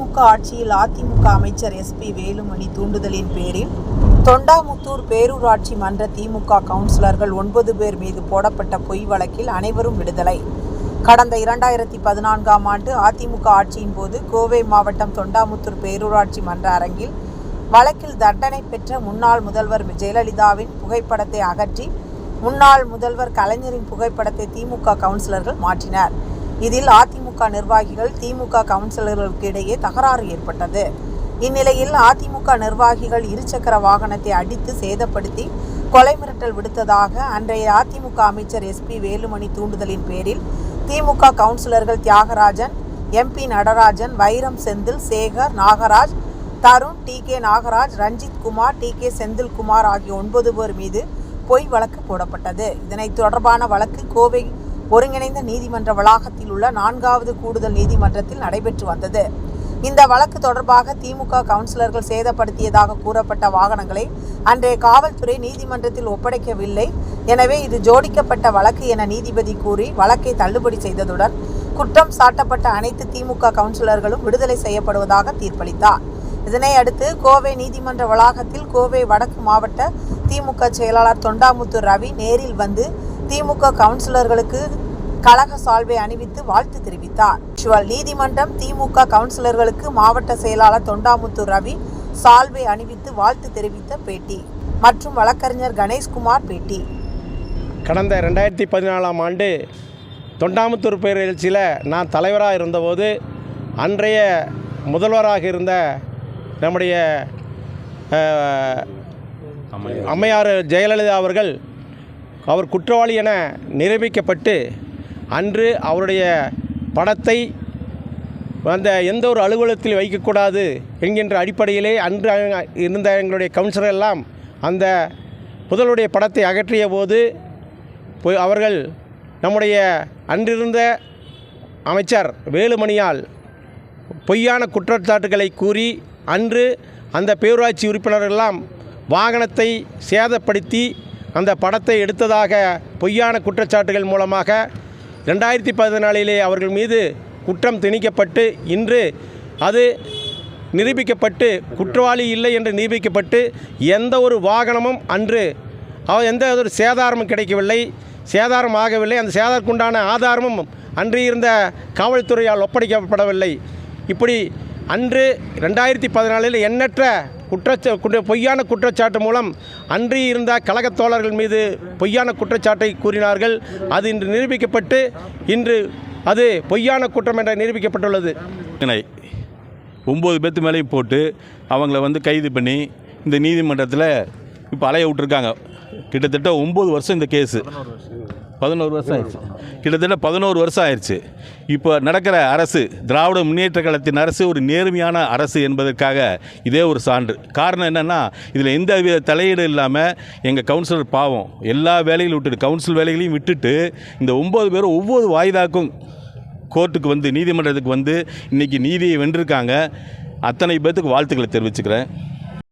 திமுக ஆட்சியில் அதிமுக அமைச்சர் SP வேலுமணி தூண்டுதலின் பேரில் தொண்டாமுத்தூர் பேரூராட்சி மன்ற திமுக கவுன்சிலர்கள் 9 பேர் மீது போடப்பட்ட பொய் வழக்கில் அனைவரும் விடுதலை. கடந்த 2014ஆம் ஆண்டு அதிமுக ஆட்சியின் போது கோவை மாவட்டம் தொண்டாமுத்தூர் பேரூராட்சி மன்ற அரங்கில் வழக்கில் தண்டனை பெற்ற முன்னாள் முதல்வர் ஜெயலலிதாவின் புகைப்படத்தை அகற்றி முன்னாள் முதல்வர் கலைஞரின் புகைப்படத்தை திமுக கவுன்சிலர்கள் மாற்றினர். இதில் அதிமுக நிர்வாகிகள் திமுக கவுன்சிலர்களுக்கு இடையே தகராறு ஏற்பட்டது. இந்நிலையில் அதிமுக நிர்வாகிகள் இருசக்கர வாகனத்தை அடித்து சேதப்படுத்தி கொலை மிரட்டல் விடுத்ததாக அன்றைய அதிமுக அமைச்சர் SP வேலுமணி தூண்டுதலின் பேரில் திமுக கவுன்சிலர்கள் தியாகராஜன், MP நடராஜன், வைரம் செந்தில், சேகர், நாகராஜ், தருண், TK நாகராஜ், ரஞ்சித் குமார், TK செந்தில்குமார் ஆகிய 9 பேர் மீது பொய் வழக்கு போடப்பட்டது. இதனைத் தொடர்பான வழக்கு கோவை ஒருங்கிணைந்த நீதிமன்ற வளாகத்தில் உள்ள 4வது கூடுதல் நீதிமன்றத்தில் நடைபெற்று வந்தது. இந்த வழக்கு தொடர்பாக திமுக கவுன்சிலர்கள் சேதப்படுத்தியதாக கூறப்பட்ட வாகனங்களை அன்றைய காவல்துறை நீதிமன்றத்தில் ஒப்படைக்கவில்லை. எனவே இது ஜோடிக்கப்பட்ட வழக்கு என நீதிபதி கூறி வழக்கை தள்ளுபடி செய்ததுடன் குற்றம் சாட்டப்பட்ட அனைத்து திமுக கவுன்சிலர்களும் விடுதலை செய்யப்படுவதாக தீர்ப்பளித்தார். இதனை அடுத்து கோவை நீதிமன்ற வளாகத்தில் கோவை வடக்கு மாவட்ட திமுக செயலாளர் தொண்டாமுத்தூர் ரவி நேரில் வந்து திமுக கவுன்சிலர்களுக்கு கழக சால்வை அணிவித்து வாழ்த்து தெரிவித்தார். நீதிமன்றம் திமுக கவுன்சிலர்களுக்கு மாவட்ட செயலாளர் தொண்டாமுத்தூர் ரவி சால்வை அணிவித்து வாழ்த்து தெரிவித்த பேட்டி மற்றும் வழக்கறிஞர் கணேஷ்குமார் பேட்டி. கடந்த 2014ஆம் ஆண்டு தொண்டாமுத்தூர் பேரூராட்சியில் நான் தலைவராக இருந்தபோது அன்றைய முதல்வராக இருந்த நம்முடைய அம்மையார் ஜெயலலிதா அவர்கள் அவர் குற்றவாளி என நிரூபிக்கப்பட்டு அன்று அவருடைய படத்தை அந்த எந்த ஒரு அலுவலகத்தில் வைக்கக்கூடாது என்கின்ற அடிப்படையிலே அன்று இருந்த எங்களுடைய கவுன்சிலர் எல்லாம் அந்த முதல்வருடைய படத்தை அகற்றிய போது அவர்கள் நம்முடைய அன்றிருந்த அமைச்சர் வேலுமணியால் பொய்யான குற்றச்சாட்டுகளை கூறி அன்று அந்த பேரூராட்சி உறுப்பினர்களெல்லாம் வாகனத்தை சேதப்படுத்தி அந்த படத்தை எடுத்ததாக பொய்யான குற்றச்சாட்டுகள் மூலமாக 2014 அவர்கள் மீது குற்றம் திணிக்கப்பட்டு இன்று அது நிரூபிக்கப்பட்டு குற்றவாளி இல்லை என்று நிரூபிக்கப்பட்டு எந்த ஒரு வாகனமும் அன்று எந்த ஒரு சேதாரமும் கிடைக்கவில்லை, சேதாரம் ஆகவில்லை. அந்த சேதாரத்துக்குண்டான ஆதாரமும் அன்று இருந்த காவல்துறையால் ஒப்படைக்கப்படவில்லை. இப்படி அன்று 2014 எண்ணற்ற பொய்யான குற்றச்சாட்டு மூலம் அன்று இருந்த கழகத் தோழர்கள் மீது பொய்யான குற்றச்சாட்டை கூறினார்கள். அது இன்று நிரூபிக்கப்பட்டு இன்று அது பொய்யான குற்றம் என்ற நிரூபிக்கப்பட்டுள்ளது. 9 பேர்த்து மேலேயும் போட்டு அவங்கள கைது பண்ணி இந்த நீதிமன்றத்தில் இப்போ அலைய விட்டுருக்காங்க. கிட்டத்தட்ட 9 வருஷம் இந்த கேஸு. 11 வருஷம் ஆயிடுச்சு. கிட்டத்தட்ட 11 வருஷம் ஆயிடுச்சு. இப்போ நடக்கிற அரசு திராவிட முன்னேற்ற கழகத்தின் அரசு ஒரு நேர்மையான அரசு என்பதற்காக இதே ஒரு சான்று. காரணம் என்னென்னா இதில் எந்த தலையீடு இல்லாமல் எங்கள் கவுன்சிலர் பாவம் எல்லா வேலைகளையும் விட்டுட்டு கவுன்சில் வேலைகளையும் விட்டுட்டு இந்த 9 பேரும் ஒவ்வொரு வாய்தாக்கும் கோர்ட்டுக்கு நீதிமன்றத்துக்கு இன்றைக்கி நீதியை வென்றிருக்காங்க. அத்தனை பேர்த்துக்கு வாழ்த்துக்களை தெரிவிச்சுக்கிறேன்.